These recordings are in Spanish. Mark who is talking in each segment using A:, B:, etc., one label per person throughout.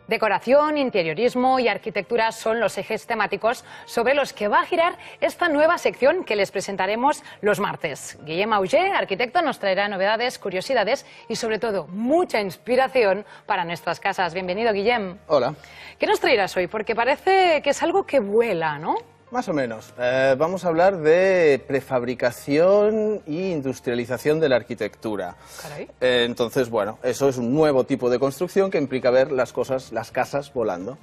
A: Decoración, interiorismo y arquitectura son los ejes temáticos sobre los que va a girar esta nueva sección que les presentaremos los martes. Guillem Auger, arquitecto, nos traerá novedades, curiosidades y sobre todo mucha inspiración para nuestras casas. Bienvenido, Guillem.
B: Hola.
A: ¿Qué nos traerás hoy? Porque parece que es algo que vuela, ¿no?
B: Más o menos. Vamos a hablar de prefabricación e industrialización de la arquitectura.
A: Caray.
B: Entonces, bueno, eso es un nuevo tipo de construcción que implica ver las casas volando.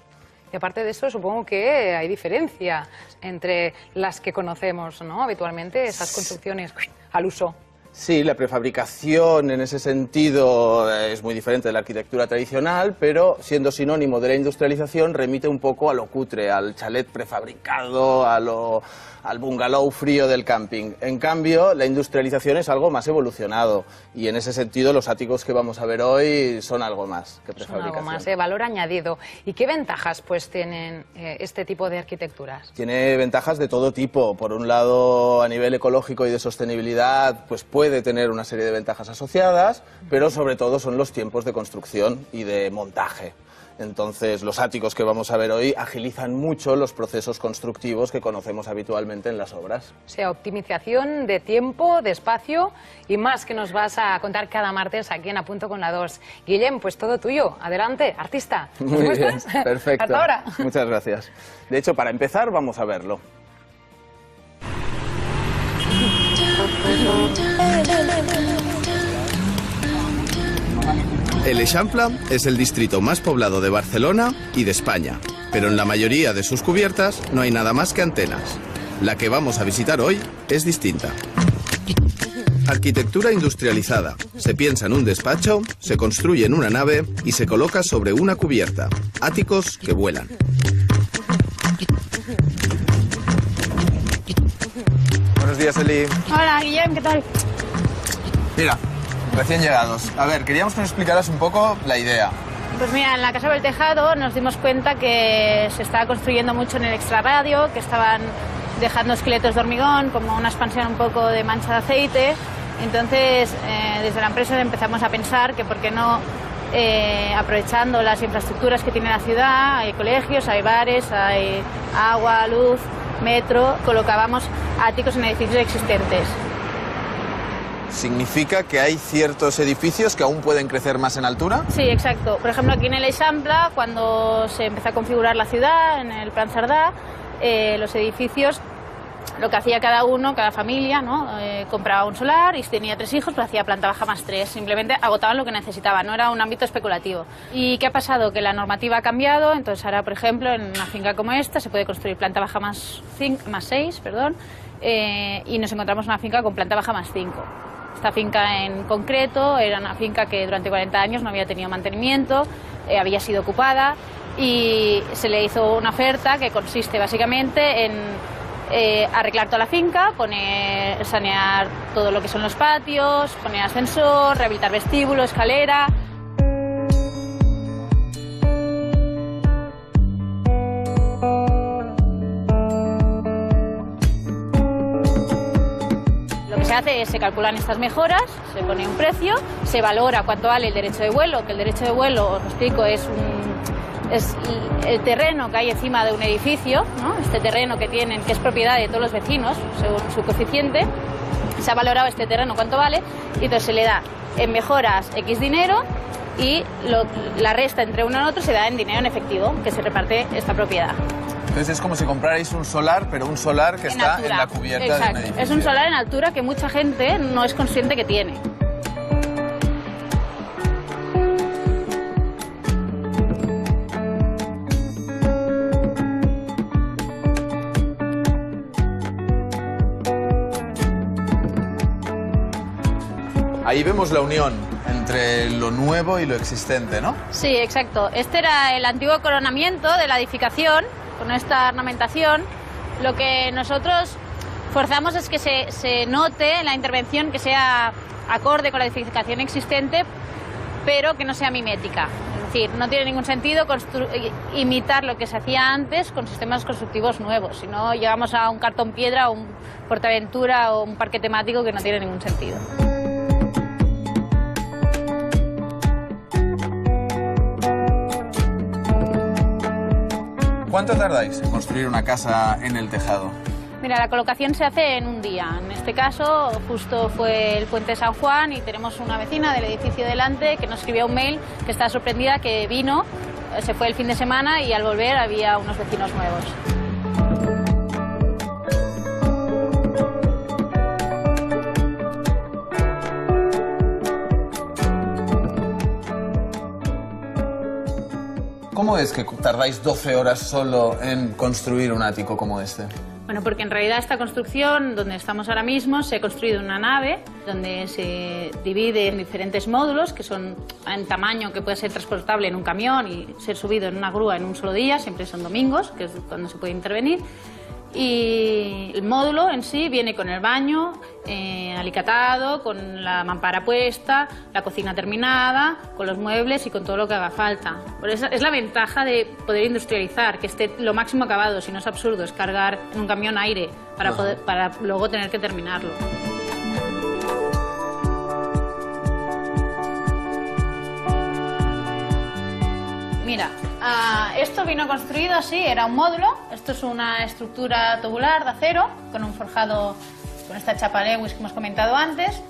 A: Y aparte de eso, supongo que hay diferencia entre las que conocemos, ¿no? Habitualmente, esas construcciones al uso.
B: Sí, la prefabricación en ese sentido es muy diferente de la arquitectura tradicional, pero siendo sinónimo de la industrialización remite un poco a lo cutre, al chalet prefabricado, al bungalow frío del camping. En cambio, la industrialización es algo más evolucionado y en ese sentido los áticos que vamos a ver hoy son algo más que prefabricación.
A: Son algo más, valor añadido. ¿Y qué ventajas pues tienen este tipo de arquitecturas?
B: Tiene ventajas de todo tipo. Por un lado, a nivel ecológico y de sostenibilidad, pues puede tener una serie de ventajas asociadas, pero sobre todo son los tiempos de construcción y de montaje. Entonces, los áticos que vamos a ver hoy agilizan mucho los procesos constructivos que conocemos habitualmente en las obras.
A: O sea, optimización de tiempo, de espacio y más que nos vas a contar cada martes aquí en A Punto con la 2. Guillem, pues todo tuyo. Adelante, artista.
B: Muy bien, perfecto.
A: Hasta ahora.
B: Muchas gracias. De hecho, para empezar, vamos a verlo.
C: El Eixample es el distrito más poblado de Barcelona y de España, pero en la mayoría de sus cubiertas no hay nada más que antenas. La que vamos a visitar hoy es distinta. Arquitectura industrializada. Se piensa en un despacho, se construye en una nave y se coloca sobre una cubierta. Áticos que vuelan.
B: Buenos días, Eli.
D: Hola, Guillem, ¿qué tal?
B: Mira, recién llegados. A ver, queríamos que nos explicaras un poco la idea.
D: Pues mira, en la Casa del Tejado nos dimos cuenta que se estaba construyendo mucho en el extrarradio, que estaban dejando esqueletos de hormigón, como una expansión un poco de mancha de aceite. Entonces, desde la empresa empezamos a pensar que por qué no, aprovechando las infraestructuras que tiene la ciudad, hay colegios, hay bares, hay agua, luz, metro, colocábamos áticos en edificios existentes.
B: ¿Significa que hay ciertos edificios que aún pueden crecer más en altura?
D: Sí, exacto. Por ejemplo, aquí en el Eixample, cuando se empezó a configurar la ciudad, en el Plan Cerdà, los edificios, lo que hacía cada uno, cada familia, ¿no? Compraba un solar y si tenía 3 hijos, pues hacía planta baja más 3. Simplemente agotaban lo que necesitaban, no era un ámbito especulativo. ¿Y qué ha pasado? Que la normativa ha cambiado, entonces ahora, por ejemplo, en una finca como esta se puede construir planta baja más 6, y nos encontramos una finca con planta baja más 5. Esta finca en concreto era una finca que durante 40 años no había tenido mantenimiento, había sido ocupada y se le hizo una oferta que consiste básicamente en arreglar toda la finca, sanear todo lo que son los patios, poner ascensor, rehabilitar vestíbulo, escalera. Se hace es, se calculan estas mejoras, se pone un precio, se valora cuánto vale el derecho de vuelo, que el derecho de vuelo, os explico, es el terreno que hay encima de un edificio, ¿no? Este terreno que tienen, que es propiedad de todos los vecinos, según su coeficiente, se ha valorado este terreno cuánto vale, y entonces se le da en mejoras X dinero y la resta entre uno y otro se da en dinero en efectivo, que se reparte esta propiedad.
B: Entonces es como si comprarais un solar, pero un solar que está en la cubierta.
D: Exacto.
B: De un edificio.
D: Es un solar en altura que mucha gente no es consciente que tiene.
B: Ahí vemos la unión entre lo nuevo y lo existente, ¿no?
D: Sí, exacto. Este era el antiguo coronamiento de la edificación, con esta ornamentación. Lo que nosotros forzamos es que se note en la intervención que sea acorde con la edificación existente, pero que no sea mimética. Es decir, no tiene ningún sentido imitar lo que se hacía antes con sistemas constructivos nuevos. Si no, llegamos a un cartón piedra, o un Portaventura o un parque temático que no tiene ningún sentido.
B: ¿Cuánto tardáis en construir una casa en el tejado?
D: Mira, la colocación se hace en un día. En este caso, justo fue el puente de San Juan y tenemos una vecina del edificio delante que nos escribió un mail que estaba sorprendida que vino, se fue el fin de semana y al volver había unos vecinos nuevos.
B: ¿Cómo es que tardáis 12 horas solo en construir un ático como este?
D: Bueno, porque en realidad esta construcción, donde estamos ahora mismo, se ha construido una nave donde se divide en diferentes módulos que son en tamaño que puede ser transportable en un camión y ser subido en una grúa en un solo día, siempre son domingos, que es cuando se puede intervenir. Y el módulo en sí viene con el baño alicatado, con la mampara puesta, la cocina terminada, con los muebles y con todo lo que haga falta. Por eso es la ventaja de poder industrializar, que esté lo máximo acabado. Si no es absurdo, es cargar en un camión aire para luego tener que terminarlo. Mira, esto vino construido así, era un módulo. Esto es una estructura tubular de acero con un forjado con esta chapa Lewis que hemos comentado antes,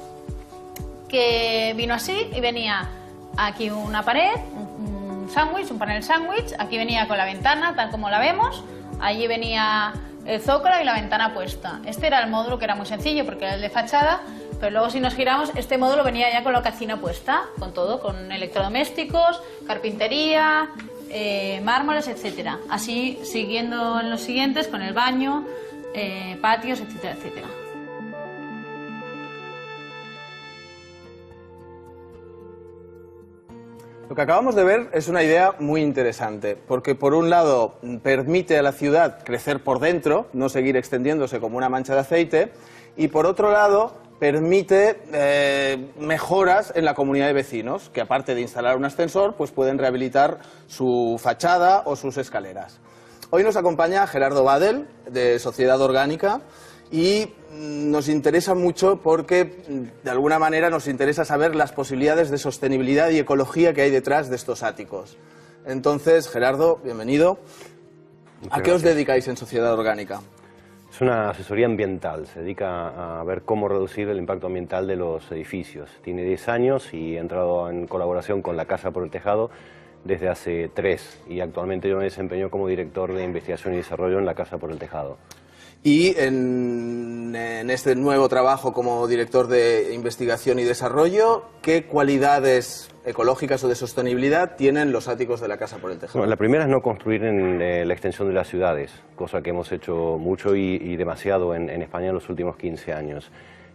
D: que vino así y venía aquí una pared, un sándwich, un panel sándwich. Aquí venía con la ventana tal como la vemos, allí venía el zócalo y la ventana puesta. Este era el módulo, que era muy sencillo porque era el de fachada, pero luego si nos giramos, este módulo venía ya con la cocina puesta, con todo, con electrodomésticos, carpintería, mármoles, etcétera. Así siguiendo en los siguientes con el baño, patios, etcétera, etcétera.
B: Lo que acabamos de ver es una idea muy interesante, porque por un lado permite a la ciudad crecer por dentro, no seguir extendiéndose como una mancha de aceite, y por otro lado permite mejoras en la comunidad de vecinos, que aparte de instalar un ascensor, pues pueden rehabilitar su fachada o sus escaleras. Hoy nos acompaña Gerardo Badel, de Sociedad Orgánica, y nos interesa mucho porque de alguna manera nos interesa saber las posibilidades de sostenibilidad y ecología que hay detrás de estos áticos. Entonces, Gerardo, bienvenido. ¿A qué os dedicáis en Sociedad Orgánica?
E: Es una asesoría ambiental, se dedica a ver cómo reducir el impacto ambiental de los edificios. Tiene 10 años y he entrado en colaboración con la Casa por el Tejado desde hace 3 y actualmente yo me desempeño como director de investigación y desarrollo en la Casa por el Tejado.
B: Y en este nuevo trabajo como director de investigación y desarrollo, ¿qué cualidades ecológicas o de sostenibilidad tienen los áticos de la Casa por el Tejado?
E: Bueno, la primera es no construir en la extensión de las ciudades, cosa que hemos hecho mucho y demasiado en España en los últimos 15 años.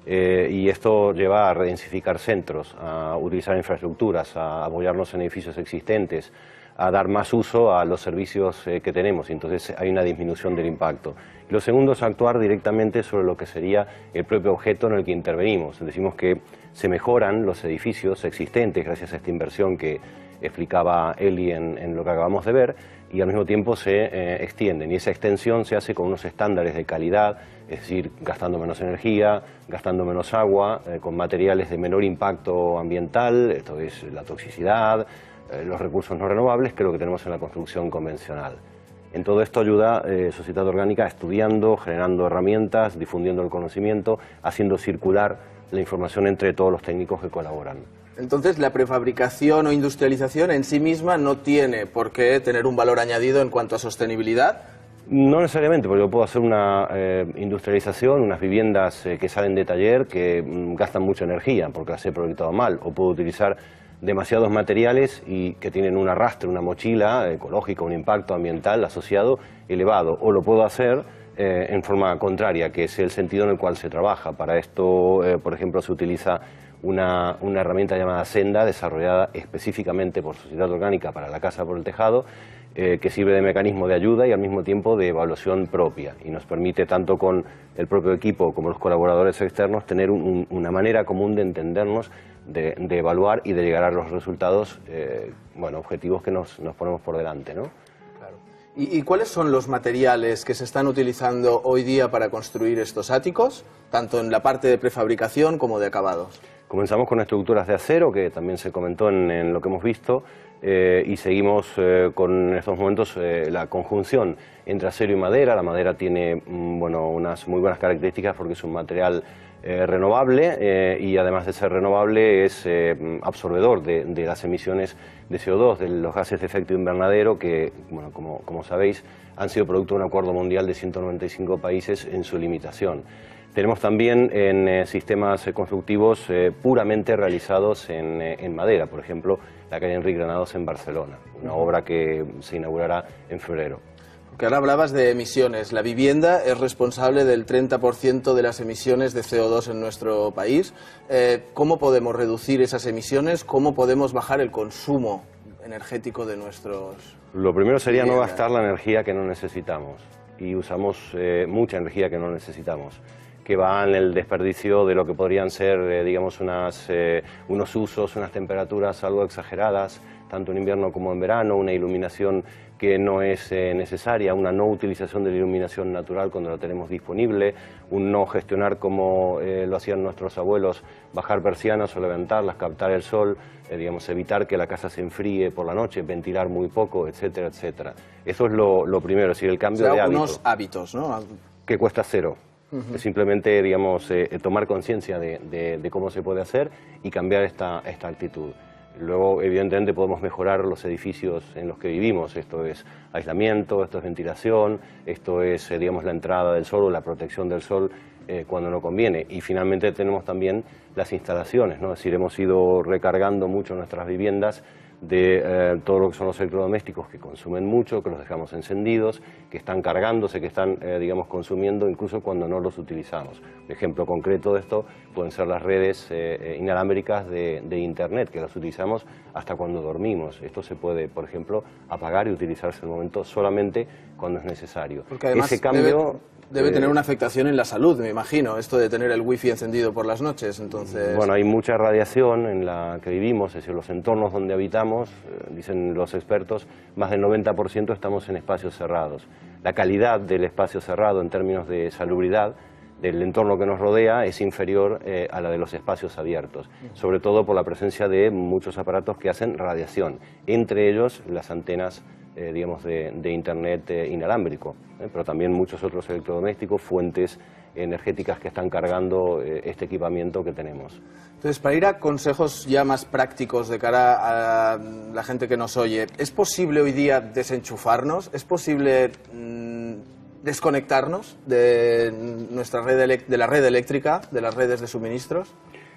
E: Y esto lleva a redensificar centros, a utilizar infraestructuras, a apoyarnos en edificios existentes, a dar más uso a los servicios que tenemos, y entonces hay una disminución del impacto. Y lo segundo es actuar directamente sobre lo que sería el propio objeto en el que intervenimos. Decimos que se mejoran los edificios existentes gracias a esta inversión que explicaba Eli en lo que acabamos de ver, y al mismo tiempo se extienden, y esa extensión se hace con unos estándares de calidad, es decir, gastando menos energía, gastando menos agua, con materiales de menor impacto ambiental, esto es la toxicidad, los recursos no renovables, que es lo que tenemos en la construcción convencional. En todo esto ayuda Sociedad Orgánica estudiando, generando herramientas, difundiendo el conocimiento, haciendo circular la información entre todos los técnicos que colaboran.
B: Entonces, la prefabricación o industrialización en sí misma no tiene por qué tener un valor añadido en cuanto a sostenibilidad.
E: No necesariamente, porque yo puedo hacer una industrialización, unas viviendas que salen de taller que gastan mucha energía porque las he proyectado mal, o puedo utilizar demasiados materiales y que tienen un arrastre, una mochila ecológica, un impacto ambiental asociado elevado, o lo puedo hacer en forma contraria, que es el sentido en el cual se trabaja. Para esto, por ejemplo, se utiliza una herramienta llamada Senda, desarrollada específicamente por Sociedad Orgánica para la Casa por el Tejado, que sirve de mecanismo de ayuda y al mismo tiempo de evaluación propia, y nos permite, tanto con el propio equipo como los colaboradores externos, tener una manera común de entendernos, de evaluar y de llegar a los resultados, objetivos que nos ponemos por delante, ¿no?
B: Claro. ¿Y cuáles son los materiales que se están utilizando hoy día para construir estos áticos, tanto en la parte de prefabricación como de acabados?
E: Comenzamos con estructuras de acero, que también se comentó en lo que hemos visto, y seguimos con en estos momentos la conjunción entre acero y madera. La madera tiene unas muy buenas características porque es un material renovable y además de ser renovable es absorbedor de las emisiones de CO2, de los gases de efecto invernadero que, como sabéis, han sido producto de un acuerdo mundial de 195 países en su limitación. Tenemos también en sistemas constructivos puramente realizados en madera, por ejemplo, la calle Enric Granados en Barcelona, una obra que se inaugurará en febrero.
B: Porque ahora hablabas de emisiones. La vivienda es responsable del 30% de las emisiones de CO2 en nuestro país. ¿Cómo podemos reducir esas emisiones? ¿Cómo podemos bajar el consumo energético de nuestros...?
E: Lo primero sería no gastar la energía que no necesitamos, y usamos mucha energía que no necesitamos, que va en el desperdicio de lo que podrían ser, digamos, unos usos, unas temperaturas algo exageradas, tanto en invierno como en verano, una iluminación que no es necesaria, una no utilización de la iluminación natural cuando la tenemos disponible, un no gestionar como lo hacían nuestros abuelos, bajar persianas o levantarlas, captar el sol, digamos, evitar que la casa se enfríe por la noche, ventilar muy poco, etcétera, etcétera. Eso es lo primero, es decir, el cambio de hábito.
B: Unos hábitos, ¿no?
E: Que cuesta cero. Es simplemente, digamos, tomar conciencia de cómo se puede hacer y cambiar esta actitud. Luego, evidentemente, podemos mejorar los edificios en los que vivimos. Esto es aislamiento, esto es ventilación, esto es, digamos, la entrada del sol o la protección del sol cuando no conviene. Y finalmente tenemos también las instalaciones, ¿no? Es decir, hemos ido recargando mucho nuestras viviendas de todo lo que son los electrodomésticos que consumen mucho, que los dejamos encendidos, que están cargándose, que están, digamos, consumiendo incluso cuando no los utilizamos. Un ejemplo concreto de esto pueden ser las redes inalámbricas de Internet, que las utilizamos hasta cuando dormimos. Esto se puede, por ejemplo, apagar y utilizarse en el momento solamente cuando es necesario.
B: Porque además
E: ese cambio
B: debe tener una afectación en la salud, me imagino, esto de tener el wifi encendido por las noches, entonces...
E: Bueno, hay mucha radiación en la que vivimos, es decir, los entornos donde habitamos, dicen los expertos, más del 90% estamos en espacios cerrados. La calidad del espacio cerrado en términos de salubridad del entorno que nos rodea es inferior a la de los espacios abiertos, sobre todo por la presencia de muchos aparatos que hacen radiación, entre ellos las antenas digamos, de Internet inalámbrico, pero también muchos otros electrodomésticos, fuentes energéticas que están cargando este equipamiento que tenemos.
B: Entonces, para ir a consejos ya más prácticos de cara a la gente que nos oye, ¿es posible hoy día desenchufarnos? ¿Es posible desconectarnos de nuestra red de la red eléctrica, de las redes de suministros?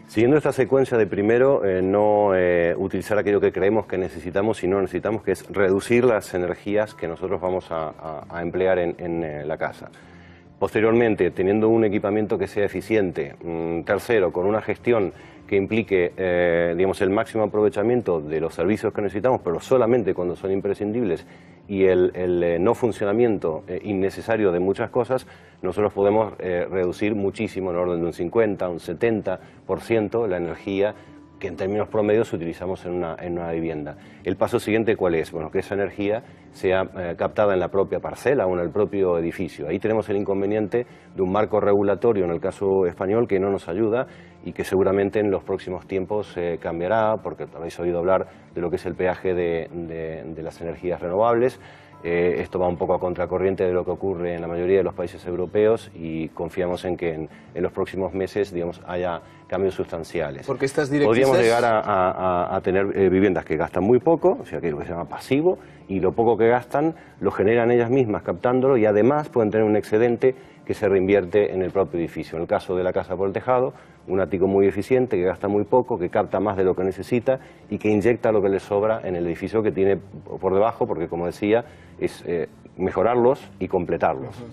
E: Siguiendo esta secuencia de primero, no utilizar aquello que creemos que necesitamos y no necesitamos, que es reducir las energías que nosotros vamos a emplear en la casa. Posteriormente, teniendo un equipamiento que sea eficiente. Tercero, con una gestión que implique digamos, el máximo aprovechamiento de los servicios que necesitamos, pero solamente cuando son imprescindibles, y el no funcionamiento innecesario de muchas cosas, nosotros podemos reducir muchísimo, en orden de un 50, un 70% la energía que en términos promedios utilizamos en una vivienda. El paso siguiente, ¿cuál es? Bueno, que esa energía sea captada en la propia parcela o en el propio edificio. Ahí tenemos el inconveniente de un marco regulatorio, en el caso español, que no nos ayuda y que seguramente en los próximos tiempos cambiará, porque habéis oído hablar de lo que es el peaje de las energías renovables. Esto va un poco a contracorriente de lo que ocurre en la mayoría de los países europeos y confiamos en que en los próximos meses, digamos, haya cambios sustanciales.
B: Porque estas directrices...
E: Podríamos llegar a tener viviendas que gastan muy poco, o sea, que es lo que se llama pasivo, y lo poco que gastan lo generan ellas mismas captándolo, y además pueden tener un excedente que se reinvierte en el propio edificio. En el caso de la casa por el tejado, un ático muy eficiente que gasta muy poco, que capta más de lo que necesita y que inyecta lo que le sobra en el edificio que tiene por debajo, porque, como decía, es mejorarlos y completarlos.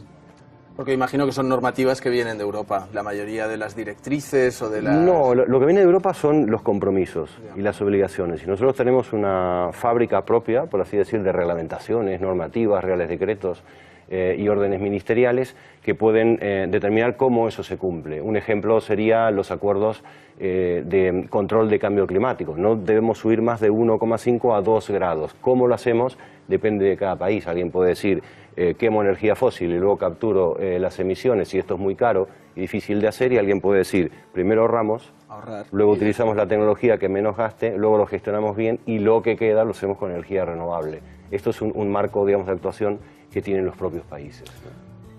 B: Porque imagino que son normativas que vienen de Europa, la mayoría de las directrices o de las...
E: No, lo que viene de Europa son los compromisos y las obligaciones. Y nosotros tenemos una fábrica propia, por así decir, de reglamentaciones, normativas, reales decretos y órdenes ministeriales que pueden determinar cómo eso se cumple. Un ejemplo sería los acuerdos de control de cambio climático. No debemos subir más de 1,5 a 2 grados. ¿Cómo lo hacemos? Depende de cada país. Alguien puede decir, quemo energía fósil y luego capturo las emisiones y esto es muy caro difícil de hacer y alguien puede decir, primero ahorramos, luego utilizamos la tecnología que menos gaste, luego lo gestionamos bien y lo que queda lo hacemos con energía renovable. Esto es un marco, digamos, de actuación que tienen los propios países.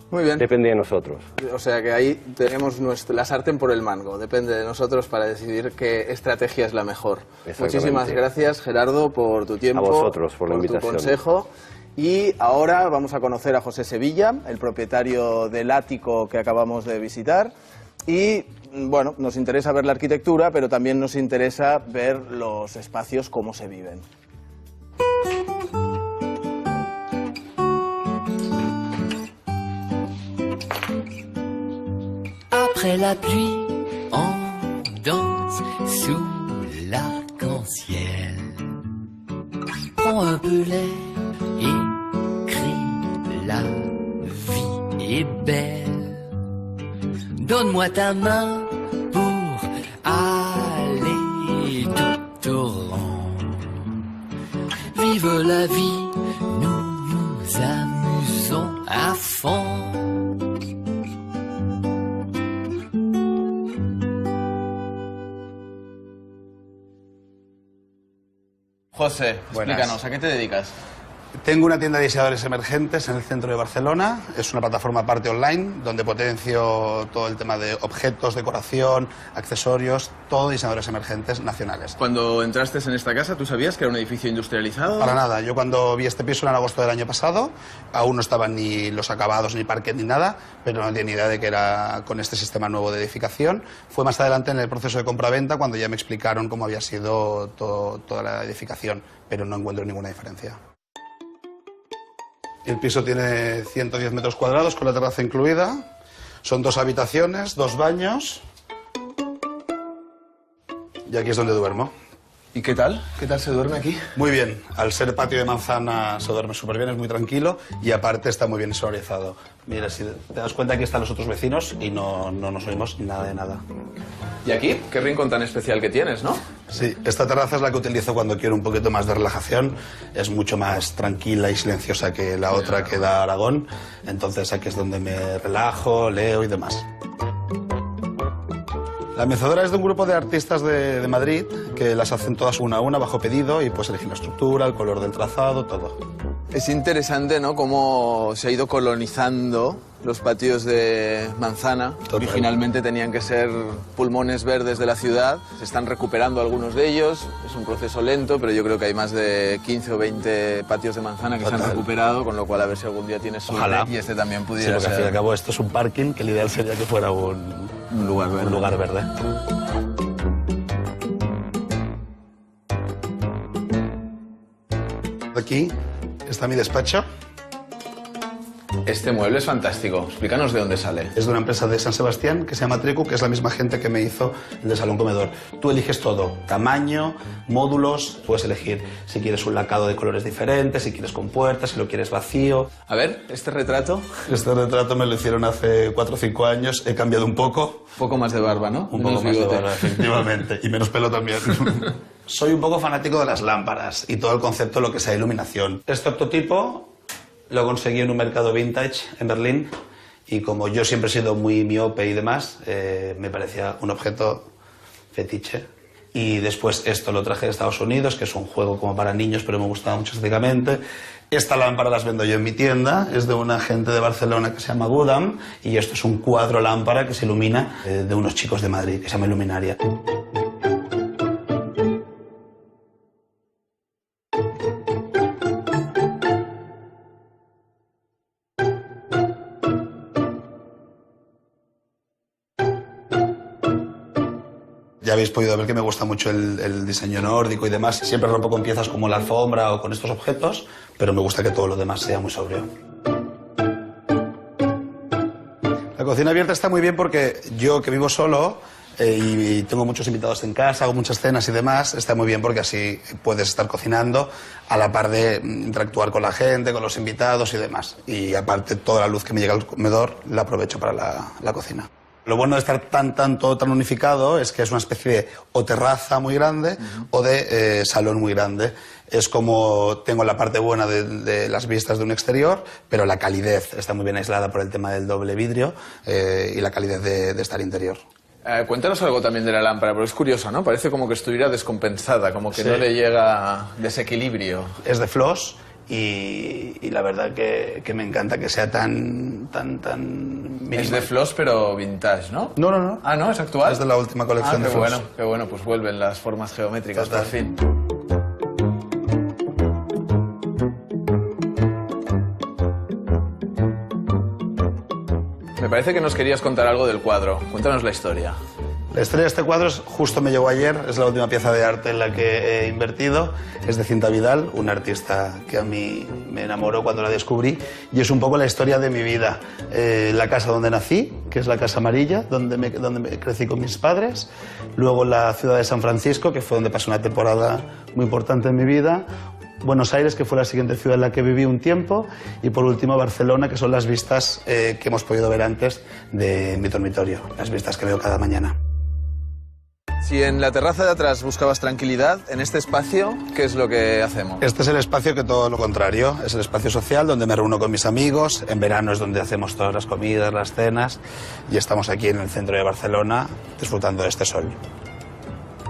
B: Muy bien.
E: Depende de nosotros.
B: O sea que ahí tenemos la sartén por el mango. Depende de nosotros para decidir qué estrategia es la mejor. Muchísimas gracias, Gerardo, por tu tiempo,
E: a vosotros, por la invitación,
B: tu consejo. Y ahora vamos a conocer a José Sevilla, el propietario del ático que acabamos de visitar. Y bueno, nos interesa ver la arquitectura, pero también nos interesa ver los espacios, cómo se viven.
F: Après la pluie, on danse sous l'arc-en-ciel. Prends un peu l'air et crie, la vie est belle. Donne-moi ta main pour aller tout au rond. Vive la vie, nous nous amusons à fond.
B: José, explícanos, ¿a qué te dedicas?
G: Tengo una tienda de diseñadores emergentes en el centro de Barcelona. Es una plataforma aparte online donde potencio todo el tema de objetos, decoración, accesorios, todo diseñadores emergentes nacionales.
B: Cuando entraste en esta casa, ¿tú sabías que era un edificio industrializado?
G: Para nada. Yo cuando vi este piso en agosto del año pasado, aún no estaban ni los acabados, ni parquet, ni nada, pero no tenía ni idea de que era con este sistema nuevo de edificación. Fue más adelante en el proceso de compraventa cuando ya me explicaron cómo había sido toda la edificación, pero no encuentro ninguna diferencia. El piso tiene 110 metros cuadrados con la terraza incluida. Son 2 habitaciones, 2 baños. Y aquí es donde duermo.
B: ¿Y qué tal? ¿Qué tal se duerme aquí?
G: Muy bien. Al ser patio de manzana se duerme súper bien, es muy tranquilo y aparte está muy bien sonorizado. Mira, si te das cuenta, aquí están los otros vecinos y no nos oímos nada de nada.
B: ¿Y aquí? ¿Qué rincón tan especial que tienes, no?
G: Sí, esta terraza es la que utilizo cuando quiero un poquito más de relajación. Es mucho más tranquila y silenciosa que la otra que da Aragón. Entonces aquí es donde me relajo, leo y demás. La mezadora es de un grupo de artistas de Madrid que las hacen todas una a una bajo pedido y pues eligen la estructura, el color del trazado, todo.
B: Es interesante, ¿no?, cómo se ha ido colonizando los patios de manzana.
G: Total.
B: Originalmente tenían que ser pulmones verdes de la ciudad. Se están recuperando algunos de ellos. Es un proceso lento, pero yo creo que hay más de 15 o 20 patios de manzana que se han recuperado, con lo cual a ver si algún día tienes suerte.
G: Ojalá.
B: Y este también pudiera
G: Sí, porque
B: ser.
G: al fin y al cabo esto es un parking, que el ideal sería que fuera un lugar verde. Aquí está mi despacho.
B: Este mueble es fantástico. Explícanos de dónde sale.
G: Es de una empresa de San Sebastián que se llama Tricu, que es la misma gente que me hizo el de Salón Comedor. Tú eliges todo, tamaño, módulos, puedes elegir si quieres un lacado de colores diferentes, si quieres con puertas, si lo quieres vacío.
B: A ver, este retrato.
G: Este retrato me lo hicieron hace 4 o 5 años, he cambiado un poco.
B: Un poco más de barba, ¿no?
G: Un poco más de barba, efectivamente, y menos pelo también. Soy un poco fanático de las lámparas y todo el concepto de lo que sea iluminación. Este octotipo lo conseguí en un mercado vintage en Berlín y como yo siempre he sido muy miope y demás, me parecía un objeto fetiche. Y después esto lo traje de Estados Unidos, que es un juego como para niños, pero me gustaba mucho estéticamente. Esta lámpara las vendo yo en mi tienda, es de una gente de Barcelona que se llama Gudam, y esto es un cuadro lámpara que se ilumina de unos chicos de Madrid, que se llama Luminaria. Ya habéis podido ver que me gusta mucho el diseño nórdico y demás. Siempre rompo con piezas como la alfombra o con estos objetos, pero me gusta que todo lo demás sea muy sobrio. La cocina abierta está muy bien porque yo, que vivo solo y tengo muchos invitados en casa, hago muchas cenas y demás, está muy bien porque así puedes estar cocinando a la par de interactuar con la gente, con los invitados y demás. Y aparte, toda la luz que me llega al comedor la aprovecho para la cocina. Lo bueno de estar todo tan unificado es que es una especie de o terraza muy grande o de salón muy grande. Es como tengo la parte buena de las vistas de un exterior, pero la calidez está muy bien aislada por el tema del doble vidrio y la calidez de estar interior.
B: Cuéntanos algo también de la lámpara, porque es curioso, ¿no? Parece como que estuviera descompensada, como que no le llega desequilibrio.
G: Es de Flos y la verdad que me encanta que sea tan minimal.
B: Es de Flos, pero vintage, ¿no?
G: No.
B: Ah, ¿no? ¿Es actual?
G: Es de la última colección de Flos.
B: Qué bueno, pues vuelven las formas geométricas, por fin. Me parece que nos querías contar algo del cuadro. Cuéntanos la historia.
G: La historia de este cuadro justo me llegó ayer, es la última pieza de arte en la que he invertido. Es de Cinta Vidal, una artista que a mí me enamoró cuando la descubrí. Y es un poco la historia de mi vida. La casa donde nací, que es la Casa Amarilla, donde crecí con mis padres. Luego la ciudad de San Francisco, que fue donde pasé una temporada muy importante en mi vida. Buenos Aires, que fue la siguiente ciudad en la que viví un tiempo, y por último Barcelona, que son las vistas que hemos podido ver antes de mi dormitorio, las vistas que veo cada mañana.
B: Si en la terraza de atrás buscabas tranquilidad, en este espacio, ¿qué es lo que hacemos?
G: Este es el espacio que todo lo contrario, es el espacio social donde me reúno con mis amigos, en verano es donde hacemos todas las comidas, las cenas, y estamos aquí en el centro de Barcelona disfrutando de este sol.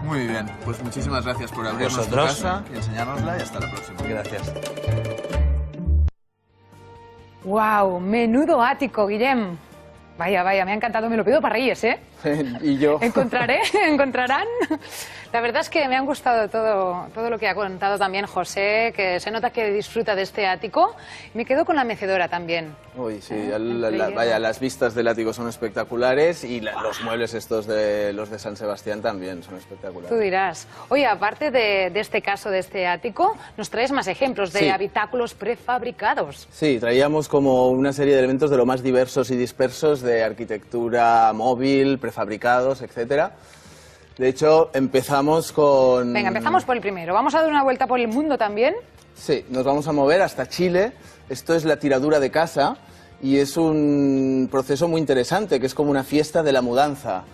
B: Muy bien, pues muchísimas gracias por abrirnos tu casa y enseñárnosla y hasta la próxima.
G: Gracias.
A: ¡Wow! Menudo ático, Guillem. Vaya, me ha encantado, me lo pido para Reyes, ¿eh?
B: Y yo.
A: ¿Encontrarán? La verdad es que me han gustado todo lo que ha contado también José, que se nota que disfruta de este ático. Me quedo con la mecedora también.
B: Uy, sí, vaya, las vistas del ático son espectaculares y los muebles estos de los de San Sebastián también son espectaculares.
A: Tú dirás. Oye, aparte de este caso, de este ático, nos traes más ejemplos de habitáculos prefabricados.
B: Sí, traíamos como una serie de elementos de lo más diversos y dispersos de arquitectura móvil, prefabricados, etcétera. De hecho, empezamos con...
A: Venga, empezamos por el primero. ¿Vamos a dar una vuelta por el mundo también?
B: Sí, nos vamos a mover hasta Chile. Esto es la tiradura de casa y es un proceso muy interesante, que es como una fiesta de la mudanza,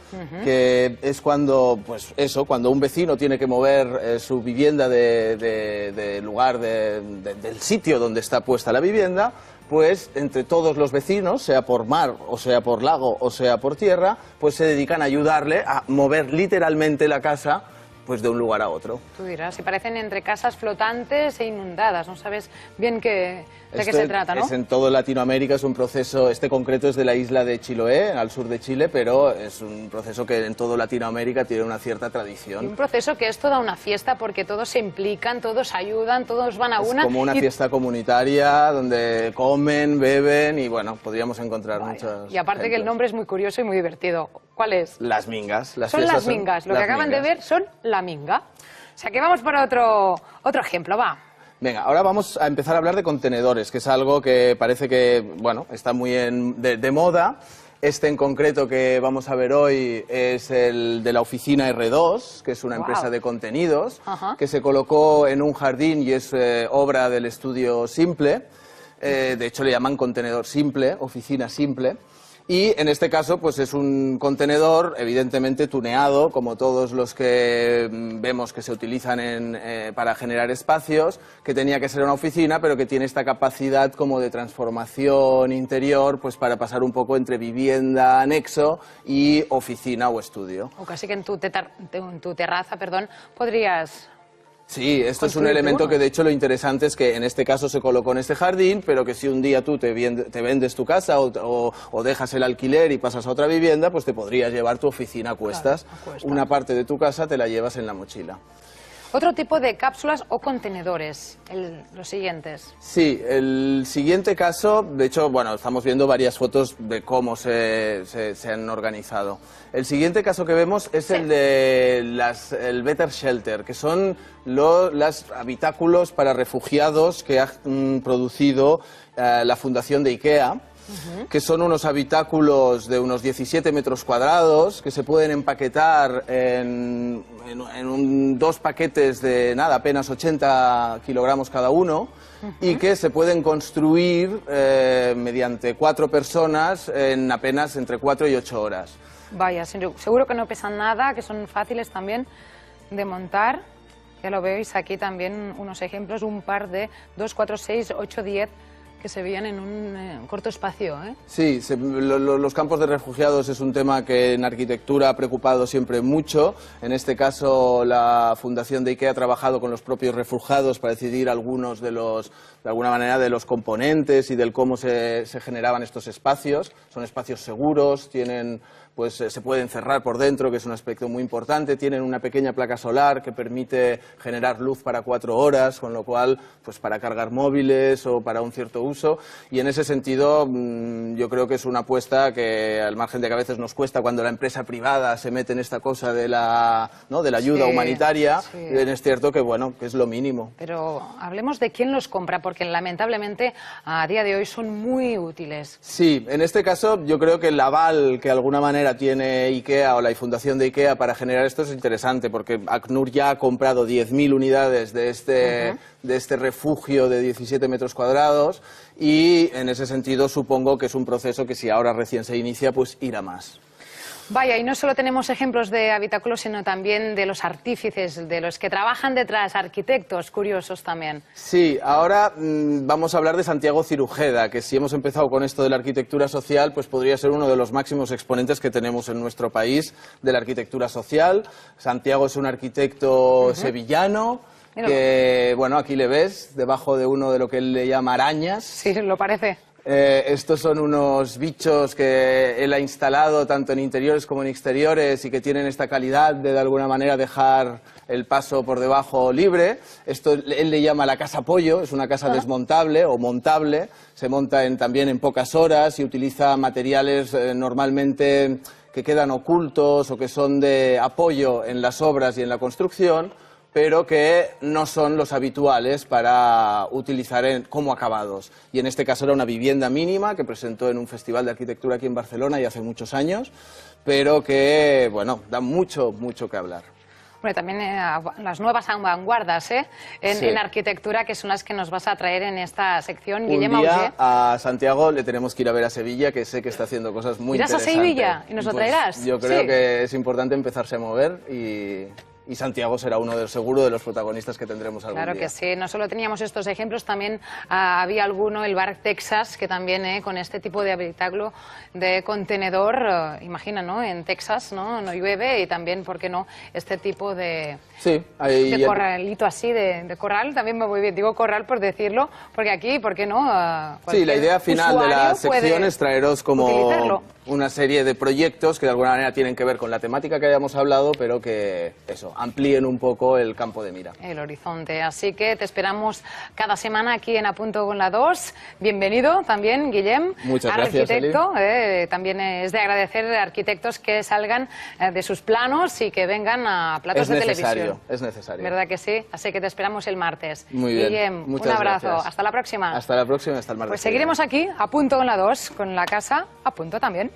B: que es cuando, pues eso, cuando un vecino tiene que mover su vivienda del lugar, del sitio donde está puesta la vivienda, pues entre todos los vecinos, sea por mar, o sea por lago, o sea por tierra, pues se dedican a ayudarle a mover literalmente la casa pues de un lugar a otro.
A: Tú dirás, si parecen entre casas flotantes e inundadas, no sabes bien de qué se trata, ¿no?
B: Es en todo Latinoamérica, es un proceso, este concreto es de la isla de Chiloé, al sur de Chile, pero es un proceso que en todo Latinoamérica tiene una cierta tradición.
A: Y un proceso que es toda una fiesta porque todos se implican, todos ayudan, todos van a una.
B: Es como una fiesta comunitaria donde comen, beben y bueno, podríamos encontrar muchos.
A: Y aparte que el nombre es muy curioso y muy divertido. ¿Cuál es?
B: Las mingas.
A: Son las mingas. Lo que acaban de ver son la minga. O sea que vamos por otro ejemplo, va.
B: Venga, ahora vamos a empezar a hablar de contenedores, que es algo que parece que, bueno, está muy de moda. Este en concreto que vamos a ver hoy es el de la oficina R2, que es una empresa de contenidos, que se colocó en un jardín y es obra del estudio Simple. De hecho le llaman contenedor simple, oficina simple. Y en este caso pues es un contenedor evidentemente tuneado, como todos los que vemos que se utilizan para generar espacios, que tenía que ser una oficina, pero que tiene esta capacidad como de transformación interior, pues para pasar un poco entre vivienda, anexo y oficina o estudio.
A: O casi que en tu terraza, podrías...
B: Sí, esto es un elemento que de hecho lo interesante es que en este caso se colocó en este jardín, pero que si un día tú te vendes tu casa o dejas el alquiler y pasas a otra vivienda, pues te podrías llevar tu oficina a cuestas. Claro, a cuestas. Una parte de tu casa te la llevas en la mochila.
A: Otro tipo de cápsulas o contenedores, los siguientes.
B: Sí, el siguiente caso, de hecho, bueno, estamos viendo varias fotos de cómo se han organizado. El siguiente caso que vemos es el de el Better Shelter, que son los habitáculos para refugiados que ha producido la fundación de IKEA. Que son unos habitáculos de unos 17 metros cuadrados que se pueden empaquetar en dos paquetes de nada, apenas 80 kilogramos cada uno y que se pueden construir mediante 4 personas en apenas entre 4 y 8 horas.
A: Vaya, seguro que no pesan nada, que son fáciles también de montar. Ya lo veis aquí también unos ejemplos, un par de 2, 4, 6, 8, 10 que se veían en un corto espacio, ¿eh?
B: Sí, los campos de refugiados es un tema que en arquitectura ha preocupado siempre mucho. En este caso, la Fundación de IKEA ha trabajado con los propios refugiados para decidir algunos de alguna manera, de los componentes y del cómo se generaban estos espacios. Son espacios seguros, pues se pueden cerrar por dentro, que es un aspecto muy importante. Tienen una pequeña placa solar que permite generar luz para 4 horas, con lo cual, pues para cargar móviles o para un cierto uso. Y en ese sentido, yo creo que es una apuesta que, al margen de que a veces nos cuesta cuando la empresa privada se mete en esta cosa de la ayuda humanitaria, es cierto que, bueno, que es lo mínimo.
A: Pero hablemos de quién los compra, porque lamentablemente a día de hoy son muy útiles.
B: Sí, en este caso yo creo que el aval que de alguna manera tiene IKEA o la Fundación de IKEA para generar esto es interesante, porque ACNUR ya ha comprado 10.000 unidades de este refugio de 17 metros cuadrados y en ese sentido supongo que es un proceso que si ahora recién se inicia pues irá más.
A: Vaya, y no solo tenemos ejemplos de habitáculos, sino también de los artífices, de los que trabajan detrás, arquitectos curiosos también.
B: Sí, ahora vamos a hablar de Santiago Cirujeda, que si hemos empezado con esto de la arquitectura social, pues podría ser uno de los máximos exponentes que tenemos en nuestro país de la arquitectura social. Santiago es un arquitecto sevillano, que, bueno, aquí le ves, debajo de uno de lo que él le llama arañas.
A: Sí, lo parece.
B: Estos son unos bichos que él ha instalado tanto en interiores como en exteriores y que tienen esta calidad de alguna manera dejar el paso por debajo libre. Esto él le llama la casa pollo, es una casa desmontable o montable, se monta también en pocas horas y utiliza materiales normalmente que quedan ocultos o que son de apoyo en las obras y en la construcción, pero que no son los habituales para utilizar como acabados. Y en este caso era una vivienda mínima que presentó en un festival de arquitectura aquí en Barcelona y hace muchos años, pero que, bueno, da mucho que hablar.
A: Bueno, también las nuevas vanguardias en arquitectura, que son las que nos vas a traer en esta sección.
B: Guillem Auger. A Santiago le tenemos que ir a ver a Sevilla, que sé que está haciendo cosas muy interesantes.
A: ¿Irás a Sevilla y nos lo traerás?
B: Pues yo creo que es importante empezarse a mover y Santiago será seguro de los protagonistas que tendremos algún día.
A: Claro que sí, no solo teníamos estos ejemplos, también había alguno, el Bar Texas, que también con este tipo de habitáculo de contenedor, imagina, ¿no? En Texas no llueve y también, ¿por qué no?, este tipo de corralito así, de corral, también me voy bien, digo corral por decirlo, porque aquí, ¿por qué no?
B: Sí, la idea final de la sección es traeros como
A: utilizarlo.
B: Una serie de proyectos que de alguna manera tienen que ver con la temática que hayamos hablado, pero que, amplíen un poco el campo de mira.
A: El horizonte. Así que te esperamos cada semana aquí en A Punto con la 2. Bienvenido también, Guillem.
B: Muchas gracias,
A: arquitecto. También es de agradecer a arquitectos que salgan de sus planos y que vengan a platos de televisión.
B: Es necesario.
A: ¿Verdad que sí? Así que te esperamos el martes.
B: Muy bien.
A: Guillem,
B: muchas
A: un abrazo.
B: Gracias.
A: Hasta la próxima.
B: Hasta la próxima, hasta el martes.
A: Pues seguiremos aquí, A Punto con la 2, con la casa A Punto también.